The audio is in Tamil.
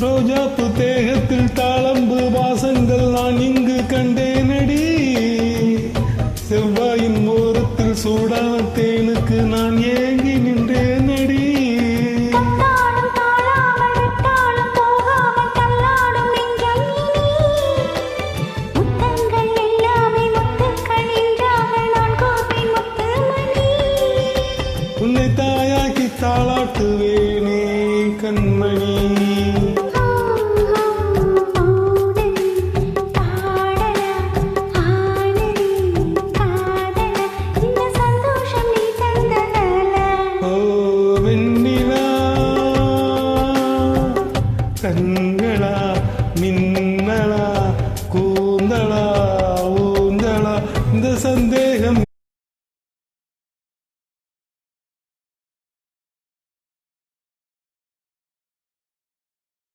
ரோஜாப்பு தேகத்தில் தாளம்பு வாசங்கள் நான் இங்கு கண்டேனடி. செவ்வாயின் ஓரத்தில் சூடான தேனுக்கு நான் ஏங்கி நின்றேனடி. உன்னை தாயாக்கி தாளாட்டுவேனே கண்மணி. வெண்ணிலா கண்